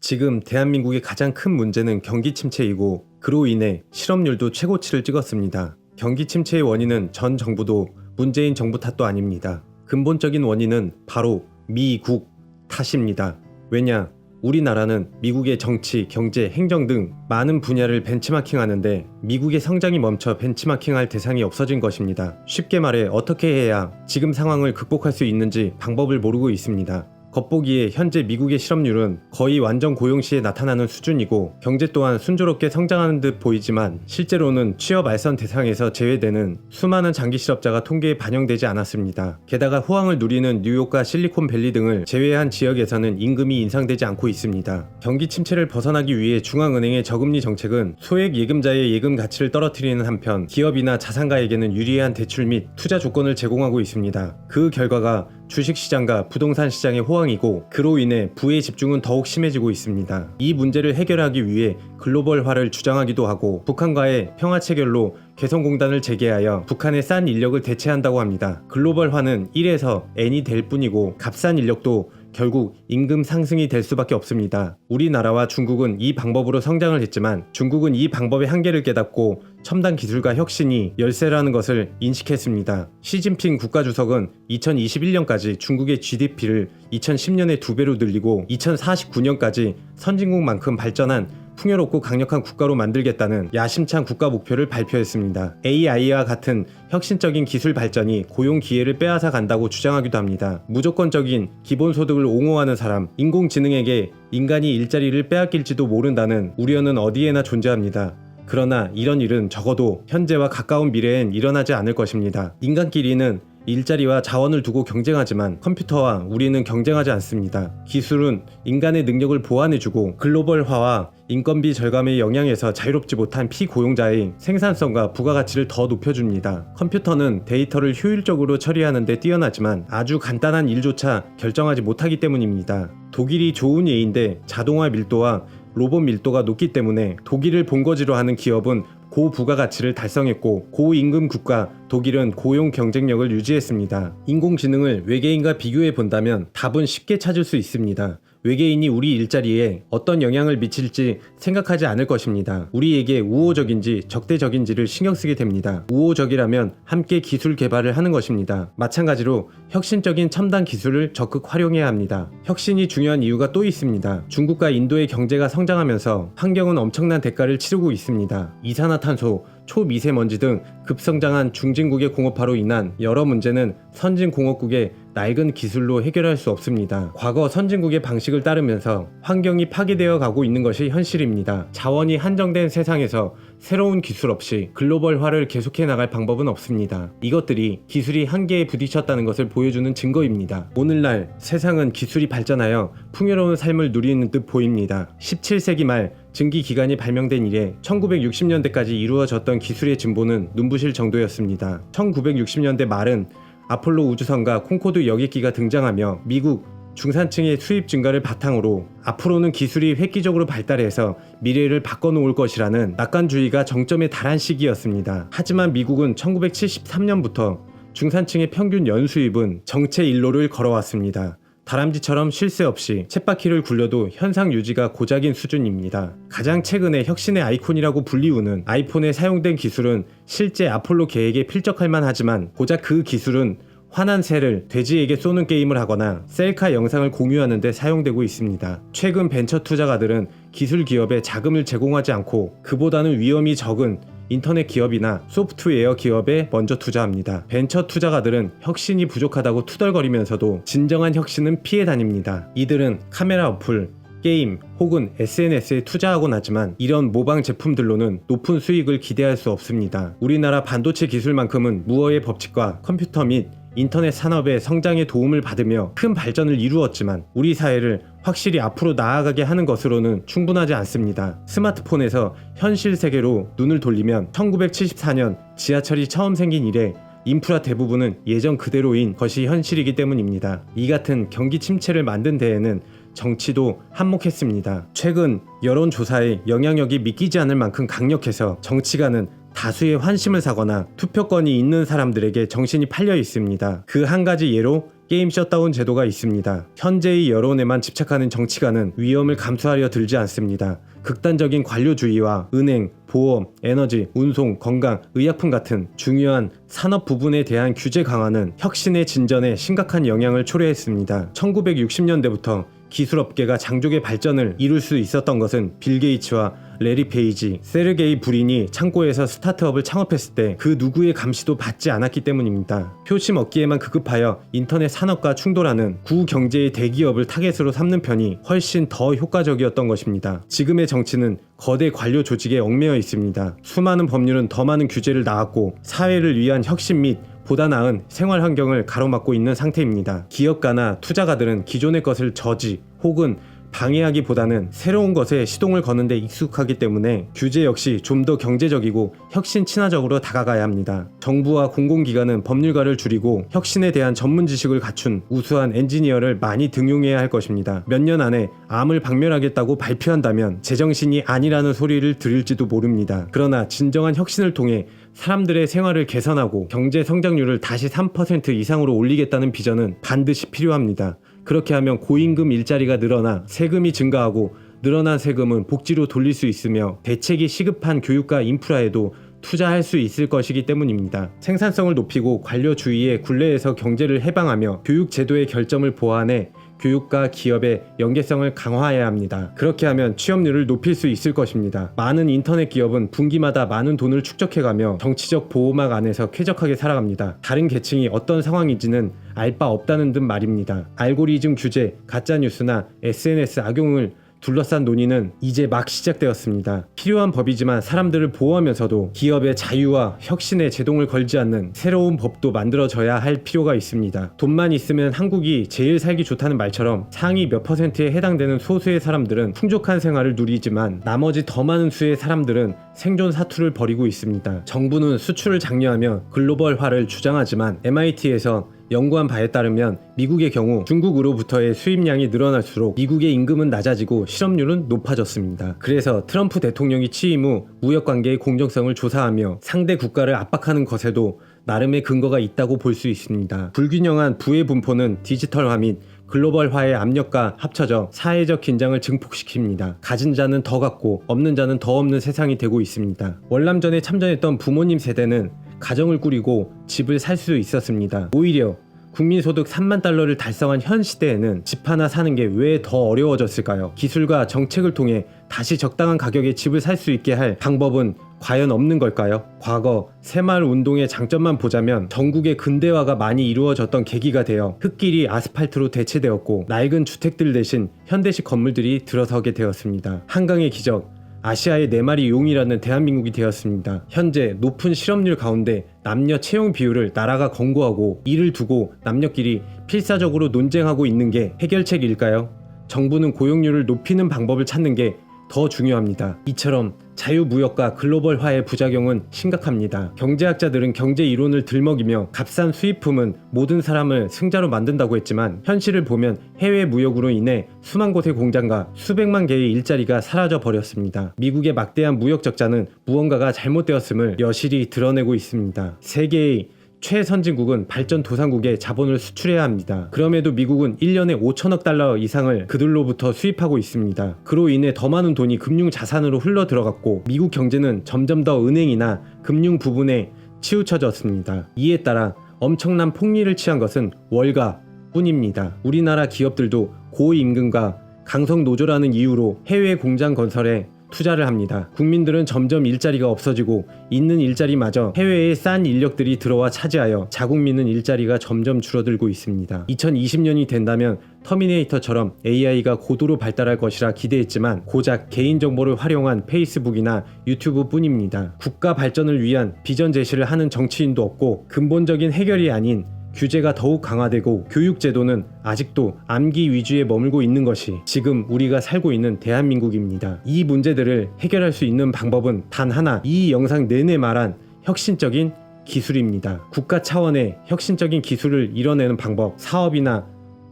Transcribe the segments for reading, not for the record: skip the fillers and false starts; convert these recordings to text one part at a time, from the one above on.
지금 대한민국의 가장 큰 문제는 경기 침체이고 그로 인해 실업률도 최고치를 찍었습니다. 경기 침체의 원인은 전 정부도 문재인 정부 탓도 아닙니다. 근본적인 원인은 바로 미국 탓입니다. 왜냐? 우리나라는 미국의 정치, 경제, 행정 등 많은 분야를 벤치마킹하는데 미국의 성장이 멈춰 벤치마킹할 대상이 없어진 것입니다. 쉽게 말해 어떻게 해야 지금 상황을 극복할 수 있는지 방법을 모르고 있습니다. 겉보기에 현재 미국의 실업률은 거의 완전 고용 시에 나타나는 수준이고 경제 또한 순조롭게 성장하는 듯 보이지만 실제로는 취업 알선 대상에서 제외되는 수많은 장기 실업자가 통계에 반영되지 않았습니다. 게다가 호황을 누리는 뉴욕과 실리콘밸리 등을 제외한 지역에서는 임금이 인상되지 않고 있습니다. 경기 침체를 벗어나기 위해 중앙은행의 저금리 정책은 소액 예금자의 예금 가치를 떨어뜨리는 한편 기업이나 자산가에게는 유리한 대출 및 투자 조건을 제공하고 있습니다. 그 결과가 주식시장과 부동산 시장의 호황이고 그로 인해 부의 집중은 더욱 심해지고 있습니다. 이 문제를 해결하기 위해 글로벌화를 주장하기도 하고 북한과의 평화체결로 개성공단을 재개하여 북한의 싼 인력을 대체한다고 합니다. 글로벌화는 1에서 n이 될 뿐이고 값싼 인력도 결국 임금 상승이 될 수밖에 없습니다. 우리나라와 중국은 이 방법으로 성장을 했지만 중국은 이 방법의 한계를 깨닫고 첨단 기술과 혁신이 열세라는 것을 인식했습니다. 시진핑 국가주석은 2021년까지 중국의 GDP를 2010년에 2배로 늘리고 2049년까지 선진국만큼 발전한 풍요롭고 강력한 국가로 만들겠다는 야심찬 국가 목표를 발표했습니다. AI와 같은 혁신적인 기술 발전이 고용 기회를 빼앗아 간다고 주장하기도 합니다. 무조건적인 기본소득을 옹호하는 사람, 인공지능에게 인간이 일자리를 빼앗길지도 모른다는 우려는 어디에나 존재합니다. 그러나 이런 일은 적어도 현재와 가까운 미래엔 일어나지 않을 것입니다. 인간끼리는 일자리와 자원을 두고 경쟁하지만 컴퓨터와 우리는 경쟁하지 않습니다. 기술은 인간의 능력을 보완해주고 글로벌화와 인건비 절감의 영향에서 자유롭지 못한 피고용자의 생산성과 부가가치를 더 높여줍니다. 컴퓨터는 데이터를 효율적으로 처리하는 데 뛰어나지만 아주 간단한 일조차 결정하지 못하기 때문입니다. 독일이 좋은 예인데 자동화 밀도와 로봇 밀도가 높기 때문에 독일을 본거지로 하는 기업은 고부가가치를 달성했고 고임금 국가 독일은 고용 경쟁력을 유지했습니다. 인공지능을 외계인과 비교해 본다면 답은 쉽게 찾을 수 있습니다. 외계인이 우리 일자리에 어떤 영향을 미칠지 생각하지 않을 것입니다. 우리에게 우호적인지 적대적인지를 신경 쓰게 됩니다. 우호적이라면 함께 기술 개발을 하는 것입니다. 마찬가지로 혁신적인 첨단 기술을 적극 활용해야 합니다. 혁신이 중요한 이유가 또 있습니다. 중국과 인도의 경제가 성장하면서 환경은 엄청난 대가를 치르고 있습니다. 이산화탄소, 초미세먼지 등 급성장한 중진국의 공업화로 인한 여러 문제는 선진공업국의 낡은 기술로 해결할 수 없습니다. 과거 선진국의 방식을 따르면서 환경이 파괴되어 가고 있는 것이 현실입니다. 자원이 한정된 세상에서 새로운 기술 없이 글로벌화를 계속해 나갈 방법은 없습니다. 이것들이 기술이 한계에 부딪혔다는 것을 보여주는 증거입니다. 오늘날 세상은 기술이 발전하여 풍요로운 삶을 누리는 듯 보입니다. 17세기 말 증기기관이 발명된 이래 1960년대까지 이루어졌던 기술의 진보는 눈부실 정도였습니다. 1960년대 말은 아폴로 우주선과 콩코드 여객기가 등장하며 미국 중산층의 수입 증가를 바탕으로 앞으로는 기술이 획기적으로 발달해서 미래를 바꿔놓을 것이라는 낙관주의가 정점에 달한 시기였습니다. 하지만 미국은 1973년부터 중산층의 평균 연수입은 정체 일로를 걸어왔습니다. 다람쥐처럼 쉴 새 없이 쳇바퀴를 굴려도 현상 유지가 고작인 수준입니다. 가장 최근에 혁신의 아이콘이라고 불리우는 아이폰에 사용된 기술은 실제 아폴로 계획에 필적할 만하지만 고작 그 기술은 화난 새를 돼지에게 쏘는 게임을 하거나 셀카 영상을 공유하는 데 사용되고 있습니다. 최근 벤처 투자가들은 기술 기업에 자금을 제공하지 않고 그보다는 위험이 적은 인터넷 기업이나 소프트웨어 기업에 먼저 투자합니다. 벤처 투자가들은 혁신이 부족하다고 투덜거리면서도 진정한 혁신은 피해 다닙니다. 이들은 카메라 어플, 게임 혹은 SNS에 투자하곤 하지만 이런 모방 제품들로는 높은 수익을 기대할 수 없습니다. 우리나라 반도체 기술만큼은 무어의 법칙과 컴퓨터 및 인터넷 산업의 성장에 도움을 받으며 큰 발전을 이루었지만 우리 사회를 확실히 앞으로 나아가게 하는 것으로는 충분하지 않습니다. 스마트폰에서 현실 세계로 눈을 돌리면 1974년 지하철이 처음 생긴 이래 인프라 대부분은 예전 그대로인 것이 현실이기 때문입니다. 이 같은 경기 침체를 만든 데에는 정치도 한몫했습니다. 최근 여론조사의 영향력이 믿기지 않을 만큼 강력해서 정치가는 다수의 환심을 사거나 투표권이 있는 사람들에게 정신이 팔려 있습니다. 그 한 가지 예로 게임 셧다운 제도가 있습니다. 현재의 여론에만 집착하는 정치가는 위험을 감수하려 들지 않습니다. 극단적인 관료주의와 은행, 보험, 에너지, 운송, 건강, 의약품 같은 중요한 산업 부분에 대한 규제 강화는 혁신의 진전에 심각한 영향을 초래했습니다. 1960년대부터 기술업계가 장족의 발전을 이룰 수 있었던 것은 빌 게이츠와 레리 페이지, 세르게이 브린이 창고에서 스타트업을 창업했을 때 그 누구의 감시도 받지 않았기 때문입니다. 표심 얻기에만 급급하여 인터넷 산업과 충돌하는 구경제의 대기업을 타겟으로 삼는 편이 훨씬 더 효과적이었던 것입니다. 지금의 정치는 거대 관료 조직에 얽매여 있습니다. 수많은 법률은 더 많은 규제를 낳았고 사회를 위한 혁신 및 보다 나은 생활 환경을 가로막고 있는 상태입니다. 기업가나 투자가들은 기존의 것을 저지 혹은 방해하기보다는 새로운 것에 시동을 거는 데 익숙하기 때문에 규제 역시 좀 더 경제적이고 혁신 친화적으로 다가가야 합니다. 정부와 공공기관은 법률가를 줄이고 혁신에 대한 전문 지식을 갖춘 우수한 엔지니어를 많이 등용해야 할 것입니다. 몇 년 안에 암을 박멸하겠다고 발표한다면 제정신이 아니라는 소리를 들을지도 모릅니다. 그러나 진정한 혁신을 통해 사람들의 생활을 개선하고 경제 성장률을 다시 3% 이상으로 올리겠다는 비전은 반드시 필요합니다. 그렇게 하면 고임금 일자리가 늘어나 세금이 증가하고 늘어난 세금은 복지로 돌릴 수 있으며 대책이 시급한 교육과 인프라에도 투자할 수 있을 것이기 때문입니다. 생산성을 높이고 관료주의의 굴레에서 경제를 해방하며 교육제도의 결점을 보완해 교육과 기업의 연계성을 강화해야 합니다. 그렇게 하면 취업률을 높일 수 있을 것입니다. 많은 인터넷 기업은 분기마다 많은 돈을 축적해가며 정치적 보호막 안에서 쾌적하게 살아갑니다. 다른 계층이 어떤 상황인지는 알 바 없다는 듯 말입니다. 알고리즘 규제, 가짜뉴스나 SNS 악용을 둘러싼 논의는 이제 막 시작되었습니다. 필요한 법이지만 사람들을 보호하면서도 기업의 자유와 혁신에 제동을 걸지 않는 새로운 법도 만들어져야 할 필요가 있습니다. 돈만 있으면 한국이 제일 살기 좋다는 말처럼 상위 몇 %에 해당되는 소수의 사람들은 풍족한 생활을 누리지만 나머지 더 많은 수의 사람들은 생존 사투를 벌이고 있습니다. 정부는 수출을 장려하며 글로벌화를 주장하지만 MIT에서 연구한 바에 따르면 미국의 경우 중국으로부터의 수입량이 늘어날수록 미국의 임금은 낮아지고 실업률은 높아졌습니다. 그래서 트럼프 대통령이 취임 후 무역관계의 공정성을 조사하며 상대 국가를 압박하는 것에도 나름의 근거가 있다고 볼 수 있습니다. 불균형한 부의 분포는 디지털화 및 글로벌화의 압력과 합쳐져 사회적 긴장을 증폭시킵니다. 가진 자는 더 갖고 없는 자는 더 없는 세상이 되고 있습니다. 월남전에 참전했던 부모님 세대는 가정을 꾸리고 집을 살 수 있었습니다. 오히려 국민소득 3만 달러를 달성한 현 시대에는 집 하나 사는 게 왜 더 어려워졌을까요? 기술과 정책을 통해 다시 적당한 가격에 집을 살 수 있게 할 방법은 과연 없는 걸까요? 과거 새마을 운동의 장점만 보자면 전국의 근대화가 많이 이루어졌던 계기가 되어 흙길이 아스팔트로 대체되었고 낡은 주택들 대신 현대식 건물들이 들어서게 되었습니다. 한강의 기적, 아시아의 4마리 용이라는 대한민국이 되었습니다. 현재 높은 실업률 가운데 남녀 채용 비율을 나라가 권고하고 이를 두고 남녀끼리 필사적으로 논쟁하고 있는 게 해결책일까요? 정부는 고용률을 높이는 방법을 찾는 게 더 중요합니다. 이처럼 자유무역과 글로벌화의 부작용은 심각합니다. 경제학자들은 경제 이론을 들먹이며 값싼 수입품은 모든 사람을 승자로 만든다고 했지만 현실을 보면 해외 무역으로 인해 수만 곳의 공장과 수백만 개의 일자리가 사라져 버렸습니다. 미국의 막대한 무역 적자는 무언가가 잘못되었음을 여실히 드러내고 있습니다. 세계의 최선진국은 발전도상국에 자본을 수출해야 합니다. 그럼에도 미국은 1년에 5천억 달러 이상을 그들로부터 수입하고 있습니다. 그로 인해 더 많은 돈이 금융 자산으로 흘러 들어갔고 미국 경제는 점점 더 은행이나 금융 부분에 치우쳐졌습니다. 이에 따라 엄청난 폭리를 취한 것은 월가 뿐입니다. 우리나라 기업들도 고임금과 강성노조라는 이유로 해외 공장 건설에 투자를 합니다. 국민들은 점점 일자리가 없어지고 있는 일자리마저 해외의 싼 인력들이 들어와 차지하여 자국민은 일자리가 점점 줄어들고 있습니다. 2020년이 된다면 터미네이터처럼 AI가 고도로 발달할 것이라 기대했지만 고작 개인정보를 활용한 페이스북이나 유튜브 뿐입니다. 국가 발전을 위한 비전 제시를 하는 정치인도 없고 근본적인 해결이 아닌 규제가 더욱 강화되고 교육제도는 아직도 암기 위주에 머물고 있는 것이 지금 우리가 살고 있는 대한민국입니다. 이 문제들을 해결할 수 있는 방법은 단 하나, 이 영상 내내 말한 혁신적인 기술입니다. 국가 차원의 혁신적인 기술을 이뤄내는 방법, 사업이나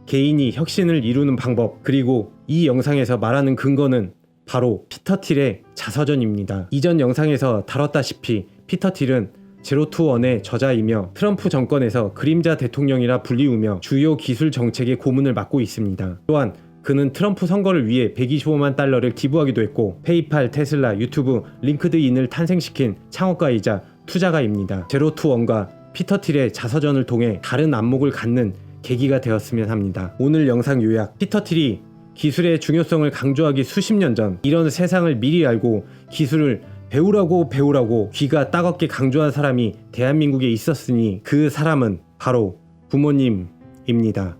개인이 혁신을 이루는 방법, 그리고 이 영상에서 말하는 근거는 바로 피터 틸의 자서전입니다. 이전 영상에서 다뤘다시피 피터 틸은 제로투원의 저자이며 트럼프 정권에서 그림자 대통령이라 불리우며 주요 기술 정책의 고문을 맡고 있습니다. 또한 그는 트럼프 선거를 위해 125만 달러를 기부하기도 했고 페이팔, 테슬라, 유튜브, 링크드인을 탄생시킨 창업가이자 투자가입니다. 제로투원과 피터 틸의 자서전을 통해 다른 안목을 갖는 계기가 되었으면 합니다. 오늘 영상 요약. 피터 틸이 기술의 중요성을 강조하기 수십 년 전 이런 세상을 미리 알고 기술을 배우라고 귀가 따갑게 강조한 사람이 대한민국에 있었으니 그 사람은 바로 부모님입니다.